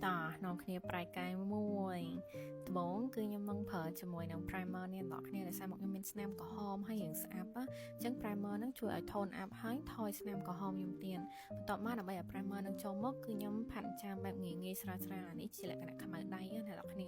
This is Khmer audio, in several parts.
ต่อน้องគ្នាប្រៃកាយមួយដំបូងគឺខ្ញុំនឹងប្រើជាមួយនឹង primer នេះដល់គ្នាដោយសារមកខ្ញុំមានស្នាមក្រហមហើយយើងស្អាប់អញ្ចឹង primer ហ្នឹងជួយឲ្យ tone up ហើយថយស្នាមក្រហមខ្ញុំទៀតបន្ទាប់មកដើម្បីឲ្យ primer ហ្នឹងចូលមកគឺខ្ញុំផាត់ចាមបែបងាយៗស្រាលៗនេះជាលក្ខណៈខ្មៅដៃណាដល់គ្នា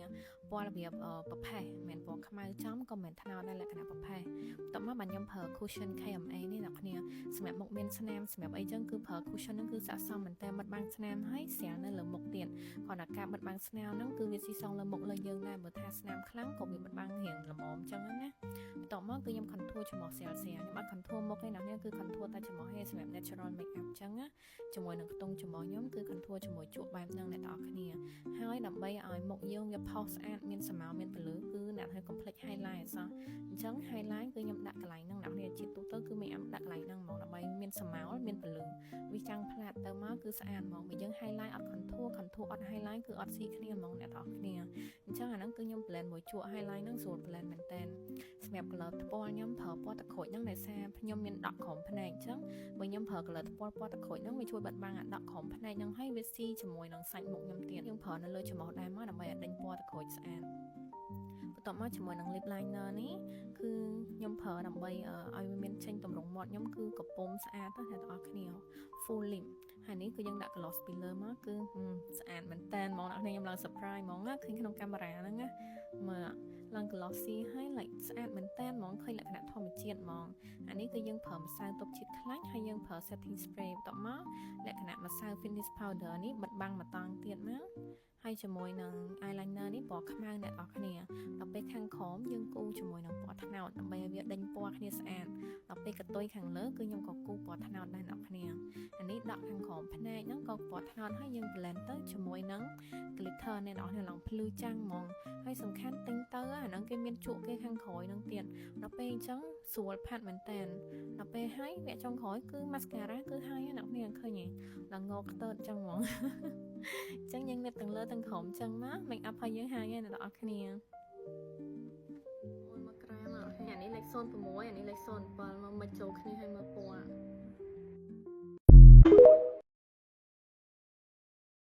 ពណ៌របៀបប្រផេះមិនមែនពណ៌ខ្មៅចំក៏មិនថ្នោតដែរលក្ខណៈប្រផេះបន្ទាប់មកបាទខ្ញុំប្រើ cushion KMA នេះដល់គ្នាសម្រាប់មុខមានស្នាមសម្រាប់អីចឹងគឺប្រើ cushion ហ្នឹងគឺស័ក្តិសមមែនតើបិទបាំងស្នាមហើយស្រាលនៅលើមុខទៀតគាត់ថាការបិទបាំងស្នាមហ្នឹងគឺវាស៊ីសងលើមុខលើយើងដែរបើថាស្នាមខ្លាំងក៏វាបិទបាំងរៀងល្មមចឹងណាបន្ទាប់មកគឺខ្ញុំ contour ច្រមុះស្រាលខ្ញុំអត់ contour មុខទេណាគឺ contour តែច្រមុះទេសម្រាប់ natural makeup ចឹងណាជាមួយនឹងខ្ទង់ច្រមុះខ្ញុំគឺ contour ជាមួយជក់បែបហ្នឹងអ្នកទាំងអស់គ្នាហើយដើម្បីឲ្យមុខយើងវាផុសស្អាតមានស្រមោលមានពន្លឺគឺអ្នកឲ្យ complete highlight អសោះអញ្ចឹង highlight គឺខ្ញុំដាក់កន្លែងហ្នឹងអ្នកគ្នាជាទូទៅគឺមានដាក់កន្លែងហ្នឹងហ្មងដើម្បីមានស្រមោលមានពន្លឺវាចាំងផ្លាតទៅមកគឺស្អាតហ្មងបើយើង highlight អត់ contour អត់ highlight គឺអត់ស៊ីគ្នាហ្មងអ្នកទាំងអស់គ្នាអញ្ចឹងអាហ្នឹងគឺខ្ញុំ blend មួយជក់ highlight ហ្នឹងស្រួល blend មែនតើសម្រាប់ color ថ្ពាល់ខ្ញុំប្រើពណ៌ទឹកក្រូចហ្នឹងដោយសារខ្ញុំមានដក់ក្រោមភ្នែកអញ្ចឹងបើខ្ញុំប្រើ color ថ្ពាល់ពណ៌ទឹកក្រូចហ្នឹងវាជួយបិទបាំងអាដក់ក្រោមភ្នែកហ្នឹងហើយវាស៊ីជាមួយនឹងសាច់មុខខ្ញុំទៀតខ្ញុំប្រើនៅលើច្រមុះដែរមកដើម្បីឲ្យដេញពណ៌ទឹកក្រូចស្អាតបន្ទាប់មកជាមួយនឹង lip liner នេះគឺខ្ញុំប្រើដើម្បីឲ្យវាមានចេញទម្រង់មាត់ខ្ញុំគឺកំពុំស្អាតទៅអ្នកទាំងអស់គ្នា full lip ហើយនេះគឺយើងដាក់ gloss ពីលើមកគឺស្អាតមែនតើហ្មងអ្នកខ្ញុំឡើង surprise ហ្មងឃើញក្នុងកាមេរ៉ាហ្នឹងណាមើលឡើង glossy ហើយ like ស្អាតមែនតើហ្មងឃើញលក្ខណៈធម្មជាតិហ្មងអានេះគឺយើងប្រើម្សៅទប់ជាតិខ្លាញ់ហើយយើងប្រើ setting spray បន្ទាប់មកលក្ខណៈម្សៅ finish powder នេះបិទបាំងម្តងទៀតមកហើយជាមួយនឹង eyeliner នេះពណ៌ខ្មៅអ្នកនរគ្នាដល់ពេលខាងក្រោមយើងគូជាមួយនឹងពណ៌ត្នោតដើម្បីឲ្យវាដេញពណ៌គ្នាស្អាតដល់ពេលកតុយខាងលើគឺខ្ញុំក៏គូពណ៌ត្នោតដែរអ្នកនរគ្នាអានេះដកខាងក្រោមភ្នែកហ្នឹងក៏ពណ៌ត្នោតហើយយើង blend ទៅជាមួយនឹង glitter អ្នកនរគ្នាឡើងភ្លឺចាំងហ្មងហើយសំខាន់ទិញទៅអាហ្នឹងគេមានជក់គេខាងក្រោយហ្នឹងទៀតដល់ពេលអញ្ចឹងស្រួលផាត់មែនតើដល់ពេលហើយវគ្គចុងក្រោយគឺ mascara គឺហើយអ្នកនរគ្នាឃើញហ៎ឡើងងក្តើតអញ្ចឹងហ្មងចឹងយើងនិតទាំងលើទាំងក្រោមចឹងមក make up ឲ្យយើងហើយអ្នកនរគ្នាអូយមកក្រែមអានេះលេខ06អានេះលេខ07មកចូលគ្នាឲ្យមើលពណ៌